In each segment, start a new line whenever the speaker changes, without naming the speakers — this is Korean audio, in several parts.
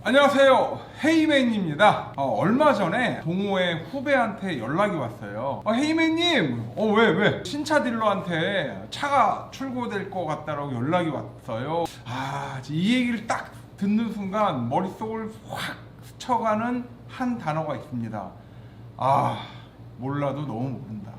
안녕하세요, 헤이맨입니다. 얼마 전에 동호회 후배한테 연락이 왔어요. 헤이맨님, 왜? 신차 딜러한테 차가 출고될 것 같다라고 연락이 왔어요. 이 얘기를 딱 듣는 순간 머릿속을 확 스쳐가는 한 단어가 있습니다. 몰라도 너무 모른다.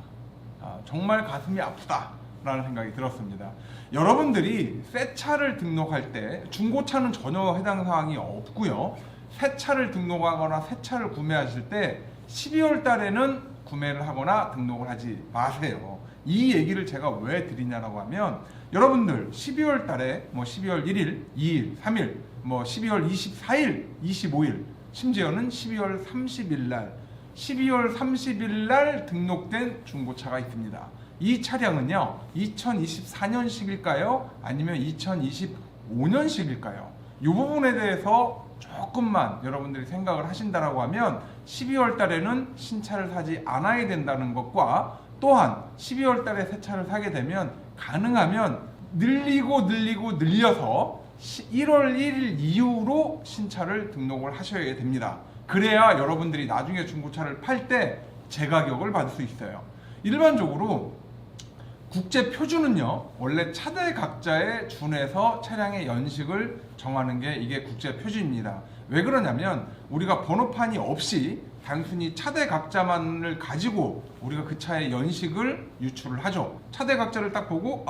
정말 가슴이 아프다 라는 생각이 들었습니다. 여러분들이 새 차를 등록할 때 중고차는 전혀 해당 사항이 없고요. 새 차를 등록하거나 새 차를 구매하실 때 12월 달에는 구매를 하거나 등록을 하지 마세요. 이 얘기를 제가 왜 드리냐라고 하면, 여러분들 12월 달에 12월 1일, 2일, 3일, 12월 24일, 25일, 심지어는 12월 30일 날 등록된 중고차가 있습니다. 이 차량은요 2024년식일까요? 아니면 2025년식일까요? 이 부분에 대해서 조금만 여러분들이 생각을 하신다라고 하면 12월 달에는 신차를 사지 않아야 된다는 것과, 또한 12월 달에 새 차를 사게 되면 가능하면 늘려서 1월 1일 이후로 신차를 등록을 하셔야 됩니다. 그래야 여러분들이 나중에 중고차를 팔 때 제 가격을 받을 수 있어요. 일반적으로 국제 표준은요, 원래 차대 각자에 준해서 차량의 연식을 정하는 게 이게 국제 표준입니다. 왜 그러냐면, 우리가 번호판이 없이 단순히 차대 각자만을 가지고 우리가 그 차의 연식을 유출을 하죠. 차대 각자를 딱 보고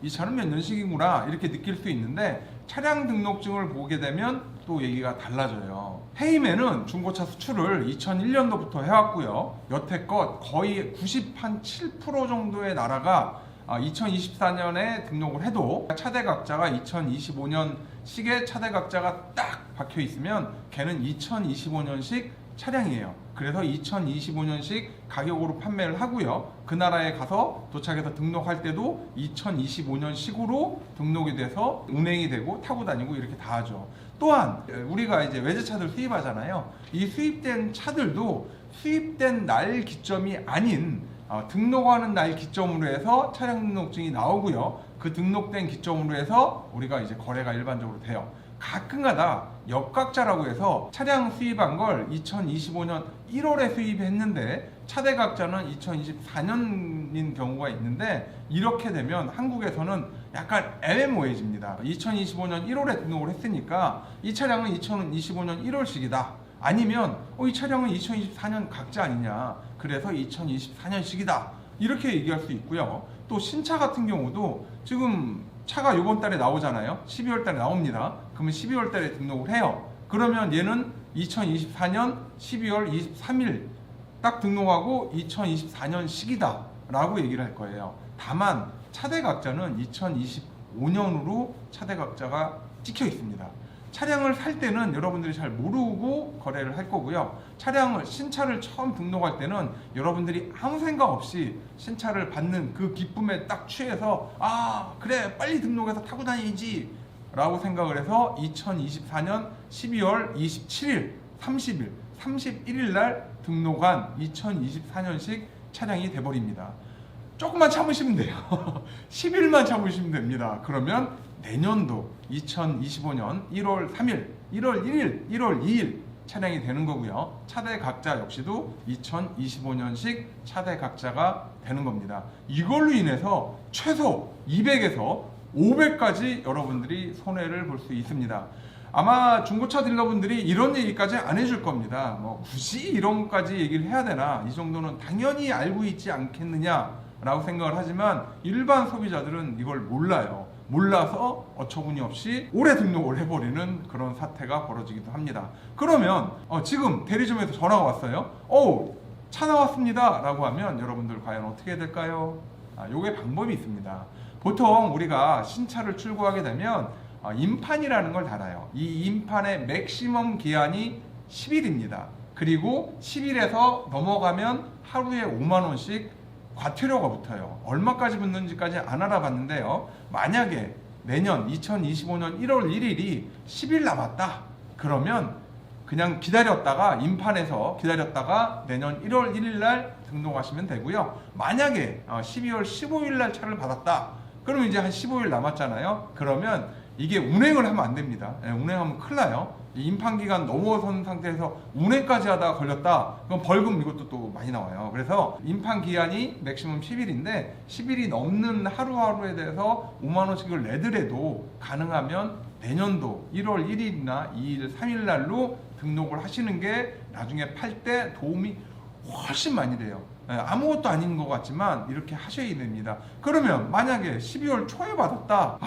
이 차는 몇 년식이구나 이렇게 느낄 수 있는데, 차량 등록증을 보게 되면 또 얘기가 달라져요. 헤이맨은 중고차 수출을 2001년도부터 해왔고요. 여태껏 거의 97% 정도의 나라가 2024년에 등록을 해도 차대 각자가 2025년식의 차대 각자가 딱 박혀 있으면 걔는 2025년식 차량이에요. 그래서 2025년식 가격으로 판매를 하고요. 그 나라에 가서 도착해서 등록할 때도 2025년식으로 등록이 돼서 운행이 되고 타고 다니고 이렇게 다 하죠. 또한 우리가 이제 외제차들 수입하잖아요. 이 수입된 차들도 수입된 날 기점이 아닌 등록하는 날 기점으로 해서 차량 등록증이 나오고요. 그 등록된 기점으로 해서 우리가 이제 거래가 일반적으로 돼요. 가끔가다 역각자라고 해서 차량 수입한 걸 2025년 1월에 수입했는데 차대 각자는 2024년인 경우가 있는데, 이렇게 되면 한국에서는 약간 애매모호해집니다. 2025년 1월에 등록을 했으니까 이 차량은 2025년 1월식이다. 아니면 이 차량은 2024년 각자 아니냐, 그래서 2024년식이다. 이렇게 얘기할 수 있고요. 또 신차 같은 경우도 지금 차가 이번 달에 나오잖아요. 12월 달에 나옵니다. 그러면 12월 달에 등록을 해요. 그러면 얘는 2024년 12월 23일 딱 등록하고 2024년식이다 라고 얘기를 할 거예요. 다만 차대 각자는 2025년으로 차대 각자가 찍혀 있습니다. 차량을 살 때는 여러분들이 잘 모르고 거래를 할 거고요. 신차를 처음 등록할 때는 여러분들이 아무 생각 없이 신차를 받는 그 기쁨에 딱 취해서 그래 빨리 등록해서 타고 다니지 라고 생각을 해서 2024년 12월 27일, 30일, 31일 날 등록한 2024년식 차량이 돼버립니다. 조금만 참으시면 돼요. 10일만 참으시면 됩니다. 그러면 내년도 2025년 1월 3일, 1월 1일, 1월 2일 차량이 되는 거고요. 차대 각자 역시도 2025년식 차대 각자가 되는 겁니다. 이걸로 인해서 최소 200에서 500까지 여러분들이 손해를 볼 수 있습니다. 아마 중고차 딜러분들이 이런 얘기까지 안 해줄 겁니다. 굳이 이런까지 얘기를 해야 되나? 이 정도는 당연히 알고 있지 않겠느냐 라고 생각을 하지만, 일반 소비자들은 이걸 몰라요. 몰라서 어처구니 없이 오래 등록을 해버리는 그런 사태가 벌어지기도 합니다. 그러면 지금 대리점에서 전화가 왔어요. 차 나왔습니다 라고 하면 여러분들 과연 어떻게 해야 될까요? 요게 방법이 있습니다. 보통 우리가 신차를 출고하게 되면 임판이라는 걸 달아요. 이 임판의 맥시멈 기한이 10일입니다. 그리고 10일에서 넘어가면 하루에 5만원씩 과태료가 붙어요. 얼마까지 붙는지까지 안 알아봤는데요. 만약에 내년 2025년 1월 1일이 10일 남았다. 그러면 그냥 기다렸다가, 임판에서 기다렸다가 내년 1월 1일 날 등록하시면 되고요. 만약에 12월 15일 날 차를 받았다. 그러면 이제 한 15일 남았잖아요. 그러면 이게 운행을 하면 안 됩니다. 운행하면 큰일 나요. 임판 기간 넘어선 상태에서 운행까지 하다가 걸렸다. 그럼 벌금 이것도 또 많이 나와요. 그래서 임판 기한이 맥시멈 10일인데 10일이 넘는 하루하루에 대해서 5만 원씩을 내더라도 가능하면 내년도 1월 1일이나 2일, 3일 날로 등록을 하시는 게 나중에 팔 때 도움이 훨씬 많이 돼요. 아무것도 아닌 것 같지만 이렇게 하셔야 됩니다. 그러면 만약에 12월 초에 받았다,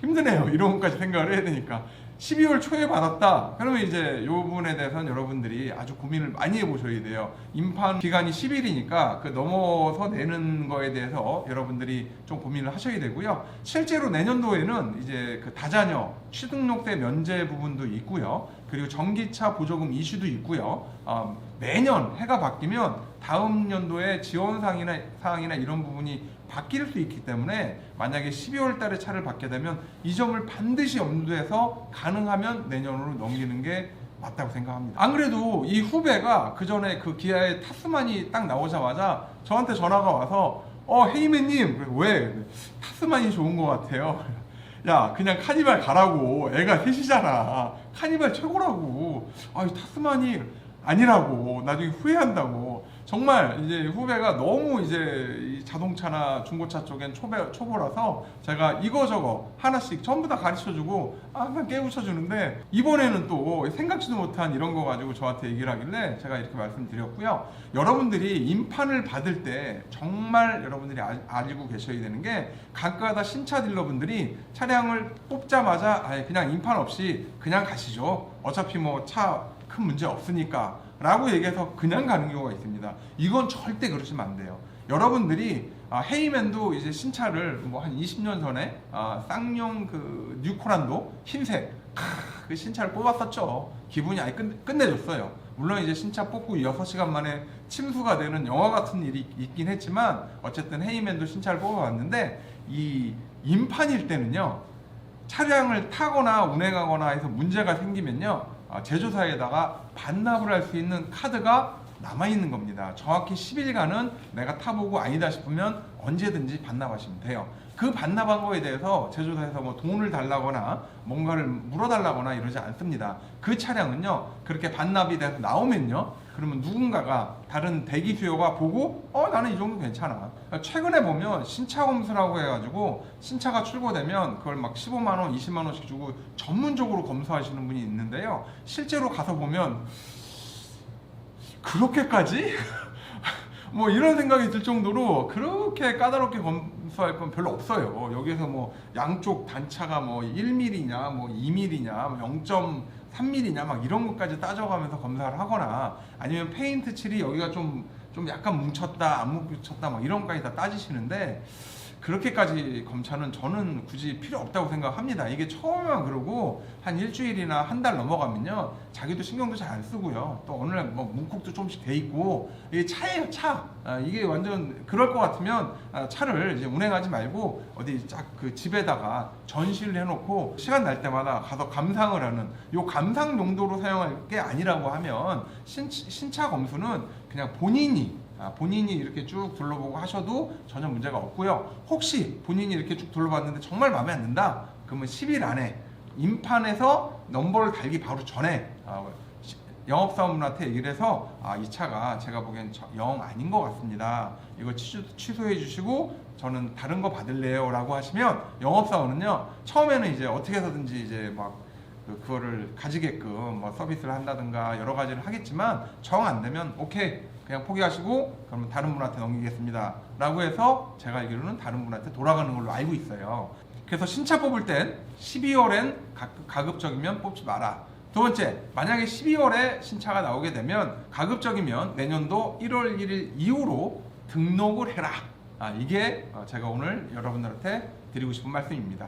힘드네요. 이런 것까지 생각을 해야 되니까. 12월 초에 받았다. 그러면 이제 이 부분에 대해서는 여러분들이 아주 고민을 많이 해보셔야 돼요. 임판 기간이 10일이니까 그 넘어서 내는 거에 대해서 여러분들이 좀 고민을 하셔야 되고요. 실제로 내년도에는 이제 그 다자녀 취등록세 면제 부분도 있고요. 그리고 전기차 보조금 이슈도 있고요. 매년 해가 바뀌면 다음 연도에 지원 사항이나 이런 부분이 바뀔 수 있기 때문에 만약에 12월 달에 차를 받게 되면 이 점을 반드시 염두해서 가능하면 내년으로 넘기는 게 맞다고 생각합니다. 안 그래도 이 후배가 그 전에 그 기아의 타스만이 딱 나오자마자 저한테 전화가 와서 헤이맨님, 왜? 타스만이 좋은 것 같아요. 야, 그냥 카니발 가라고. 애가 셋이잖아. 카니발 최고라고. 타스만이 아니라고. 나중에 후회한다고. 정말 이제 후배가 너무 이제 자동차나 중고차 쪽엔 초보라서 제가 이거저거 하나씩 전부 다 가르쳐주고 항상 깨우쳐주는데, 이번에는 또 생각지도 못한 이런 거 가지고 저한테 얘기를 하길래 제가 이렇게 말씀드렸고요. 여러분들이 임판을 받을 때 정말 여러분들이 알고 계셔야 되는 게, 가끔가다 신차 딜러분들이 차량을 뽑자마자 그냥 임판 없이 그냥 가시죠. 어차피 뭐 차 큰 문제 없으니까 라고 얘기해서 그냥 가는 경우가 있습니다. 이건 절대 그러시면 안 돼요. 여러분들이 헤이맨도 이제 신차를 뭐 한 20년 전에 쌍용 그 뉴코란도 흰색 그 신차를 뽑았었죠. 기분이 아예 끝내줬어요. 물론 이제 신차 뽑고 6시간 만에 침수가 되는 영화 같은 일이 있긴 했지만 어쨌든 헤이맨도 신차를 뽑아봤는데, 이 임판일 때는요, 차량을 타거나 운행하거나 해서 문제가 생기면요, 제조사에다가 반납을 할 수 있는 카드가 남아있는 겁니다. 정확히 10일간은 내가 타보고 아니다 싶으면 언제든지 반납하시면 돼요. 그 반납한 거에 대해서 제조사에서 뭐 돈을 달라거나 뭔가를 물어달라거나 이러지 않습니다. 그 차량은요, 그렇게 반납이 돼서 나오면요, 그러면 누군가가 다른 대기 수요가 보고 나는 이 정도 괜찮아. 최근에 보면 신차 검수라고 해가지고 신차가 출고되면 그걸 막 15만 원, 20만 원씩 주고 전문적으로 검수하시는 분이 있는데요. 실제로 가서 보면 그렇게까지? 뭐 이런 생각이 들 정도로 그렇게 까다롭게 검수할 건 별로 없어요. 여기서 뭐 양쪽 단차가 뭐 1mm냐 뭐 2mm냐 뭐 0.3mm냐 막 이런 것까지 따져가면서 검사를 하거나, 아니면 페인트 칠이 여기가 좀 약간 뭉쳤다 안 뭉쳤다 막 이런 것까지 다 따지시는데, 그렇게까지 검사는 저는 굳이 필요 없다고 생각합니다. 이게 처음에만 그러고 한 일주일이나 한 달 넘어가면요, 자기도 신경도 잘 안 쓰고요. 또 어느 날 뭐 문콕도 조금씩 돼 있고, 이게 차예요, 차. 이게 완전 그럴 것 같으면 차를 이제 운행하지 말고 어디 쫙 그 집에다가 전시를 해놓고 시간 날 때마다 가서 감상을 하는, 요 감상 용도로 사용할 게 아니라고 하면 신차 검수는 그냥 본인이 이렇게 쭉 둘러보고 하셔도 전혀 문제가 없고요. 혹시 본인이 이렇게 쭉 둘러봤는데 정말 마음에 안 든다? 그러면 10일 안에 임판에서 넘버를 달기 바로 전에 영업사원분한테 얘기를 해서 이 차가 제가 보기엔 영 아닌 것 같습니다. 이거 취소해 주시고 저는 다른 거 받을래요 라고 하시면, 영업사원은요, 처음에는 이제 어떻게 해서든지 이제 막 그거를 가지게끔 뭐 서비스를 한다든가 여러 가지를 하겠지만, 정 안 되면 오케이 그냥 포기하시고 그러면 다른 분한테 넘기겠습니다 라고 해서 제가 알기로는 다른 분한테 돌아가는 걸로 알고 있어요. 그래서 신차 뽑을 땐 12월엔 가급적이면 뽑지 마라. 두 번째, 만약에 12월에 신차가 나오게 되면 가급적이면 내년도 1월 1일 이후로 등록을 해라. 이게 제가 오늘 여러분들한테 드리고 싶은 말씀입니다.